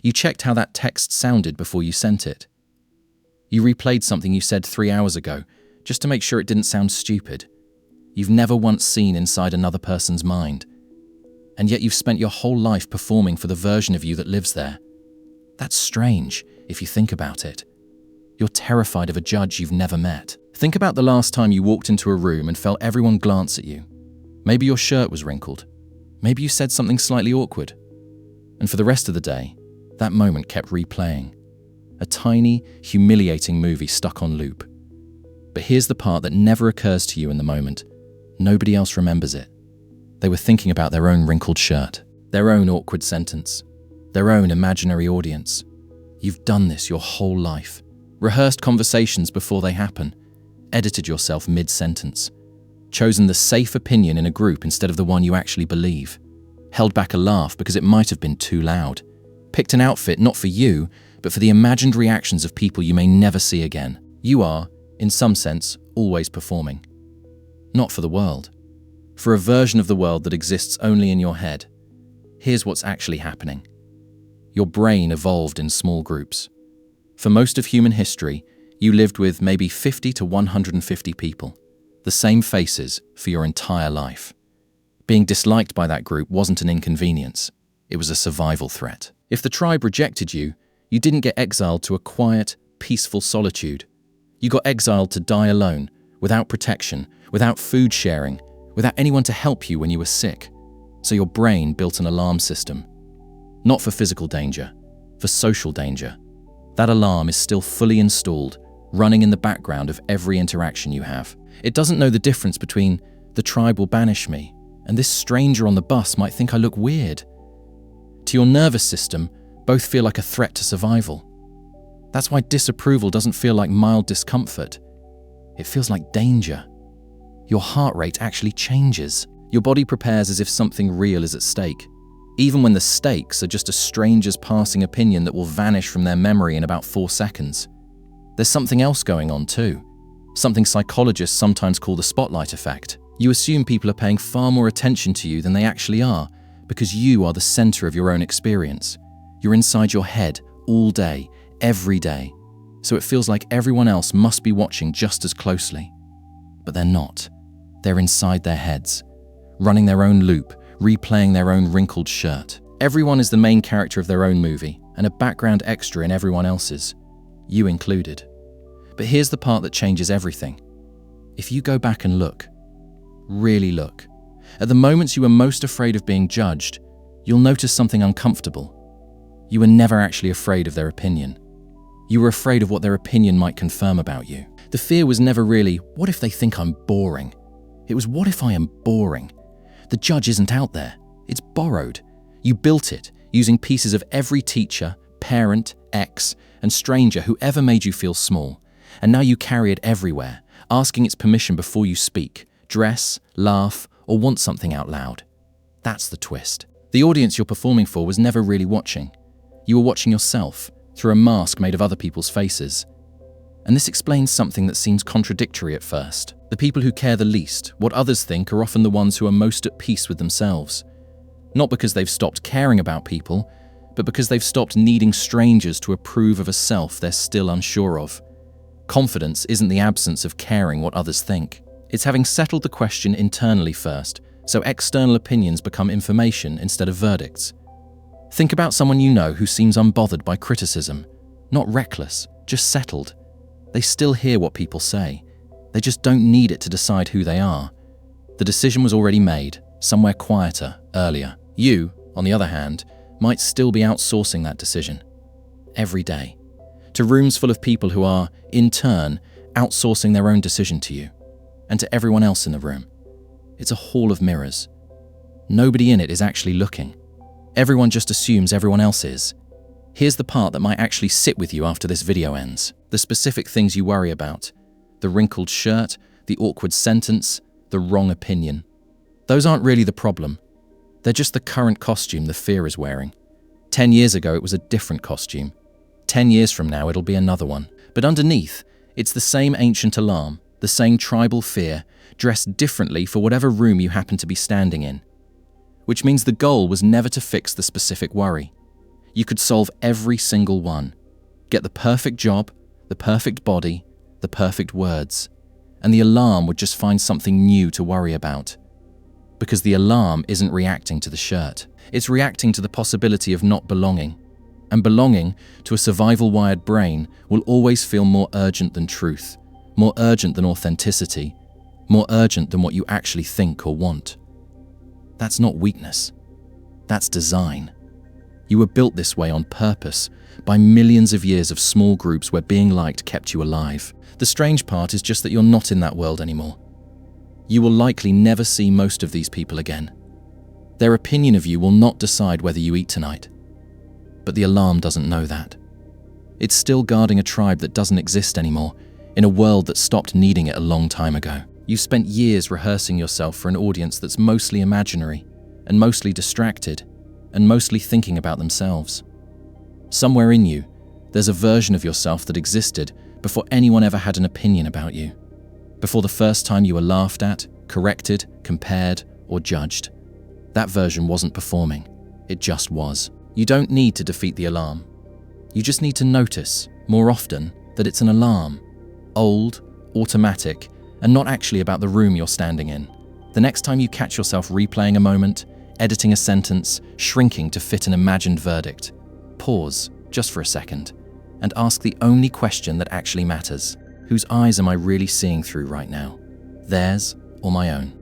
You checked how that text sounded before you sent it. You replayed something you said 3 hours ago, just to make sure it didn't sound stupid. You've never once seen inside another person's mind. And yet you've spent your whole life performing for the version of you that lives there. That's strange, if you think about it. You're terrified of a judge you've never met. Think about the last time you walked into a room and felt everyone glance at you. Maybe your shirt was wrinkled. Maybe you said something slightly awkward. And for the rest of the day, that moment kept replaying. A tiny, humiliating movie stuck on loop. But here's the part that never occurs to you in the moment. Nobody else remembers it. They were thinking about their own wrinkled shirt, their own awkward sentence, their own imaginary audience. You've done this your whole life. Rehearsed conversations before they happen, edited yourself mid-sentence, chosen the safe opinion in a group instead of the one you actually believe, held back a laugh because it might have been too loud, picked an outfit not for you, but for the imagined reactions of people you may never see again. You are, in some sense, always performing. Not for the world. For a version of the world that exists only in your head. Here's what's actually happening. Your brain evolved in small groups. For most of human history, you lived with maybe 50 to 150 people, the same faces for your entire life. Being disliked by that group wasn't an inconvenience, it was a survival threat. If the tribe rejected you, you didn't get exiled to a quiet, peaceful solitude. You got exiled to die alone, without protection, without food sharing, without anyone to help you when you were sick. So your brain built an alarm system. Not for physical danger, for social danger. That alarm is still fully installed, running in the background of every interaction you have. It doesn't know the difference between the tribe will banish me and this stranger on the bus might think I look weird. To your nervous system, both feel like a threat to survival. That's why disapproval doesn't feel like mild discomfort. It feels like danger. Your heart rate actually changes. Your body prepares as if something real is at stake, even when the stakes are just a stranger's passing opinion that will vanish from their memory in about 4 seconds. There's something else going on too, something psychologists sometimes call the spotlight effect. You assume people are paying far more attention to you than they actually are, because you are the center of your own experience. You're inside your head all day, every day, so it feels like everyone else must be watching just as closely. But they're not. They're inside their heads, running their own loop, replaying their own wrinkled shirt. Everyone is the main character of their own movie and a background extra in everyone else's, you included. But here's the part that changes everything. If you go back and look, really look, at the moments you were most afraid of being judged, you'll notice something uncomfortable. You were never actually afraid of their opinion. You were afraid of what their opinion might confirm about you. The fear was never really, what if they think I'm boring? It was, what if I am boring? The judge isn't out there. It's borrowed. You built it using pieces of every teacher, parent, ex, and stranger who ever made you feel small. And now you carry it everywhere, asking its permission before you speak, dress, laugh, or want something out loud. That's the twist. The audience you're performing for was never really watching. You were watching yourself through a mask made of other people's faces. And this explains something that seems contradictory at first. The people who care the least, what others think, are often the ones who are most at peace with themselves. Not because they've stopped caring about people, but because they've stopped needing strangers to approve of a self they're still unsure of. Confidence isn't the absence of caring what others think. It's having settled the question internally first, so external opinions become information instead of verdicts. Think about someone you know who seems unbothered by criticism. Not reckless, just settled. They still hear what people say. They just don't need it to decide who they are. The decision was already made, somewhere quieter, earlier. You, on the other hand, might still be outsourcing that decision. Every day. To rooms full of people who are, in turn, outsourcing their own decision to you. And to everyone else in the room. It's a hall of mirrors. Nobody in it is actually looking. Everyone just assumes everyone else is. Here's the part that might actually sit with you after this video ends. The specific things you worry about. The wrinkled shirt, the awkward sentence, the wrong opinion. Those aren't really the problem. They're just the current costume the fear is wearing. 10 years ago, it was a different costume. 10 years from now, it'll be another one. But underneath, it's the same ancient alarm, the same tribal fear, dressed differently for whatever room you happen to be standing in. Which means the goal was never to fix the specific worry. You could solve every single one. Get the perfect job, the perfect body, the perfect words, and the alarm would just find something new to worry about. Because the alarm isn't reacting to the shirt. It's reacting to the possibility of not belonging. And belonging to a survival-wired brain will always feel more urgent than truth, more urgent than authenticity, more urgent than what you actually think or want. That's not weakness. That's design. You were built this way on purpose by millions of years of small groups where being liked kept you alive. The strange part is just that you're not in that world anymore. You will likely never see most of these people again. Their opinion of you will not decide whether you eat tonight. But the alarm doesn't know that. It's still guarding a tribe that doesn't exist anymore, in a world that stopped needing it a long time ago. You've spent years rehearsing yourself for an audience that's mostly imaginary, and mostly distracted, and mostly thinking about themselves. Somewhere in you, there's a version of yourself that existed before anyone ever had an opinion about you, before the first time you were laughed at, corrected, compared, or judged. That version wasn't performing, it just was. You don't need to defeat the alarm. You just need to notice, more often, that it's an alarm. Old, automatic, and not actually about the room you're standing in. The next time you catch yourself replaying a moment, editing a sentence, shrinking to fit an imagined verdict, pause, just for a second, and ask the only question that actually matters. Whose eyes am I really seeing through right now? Theirs or my own?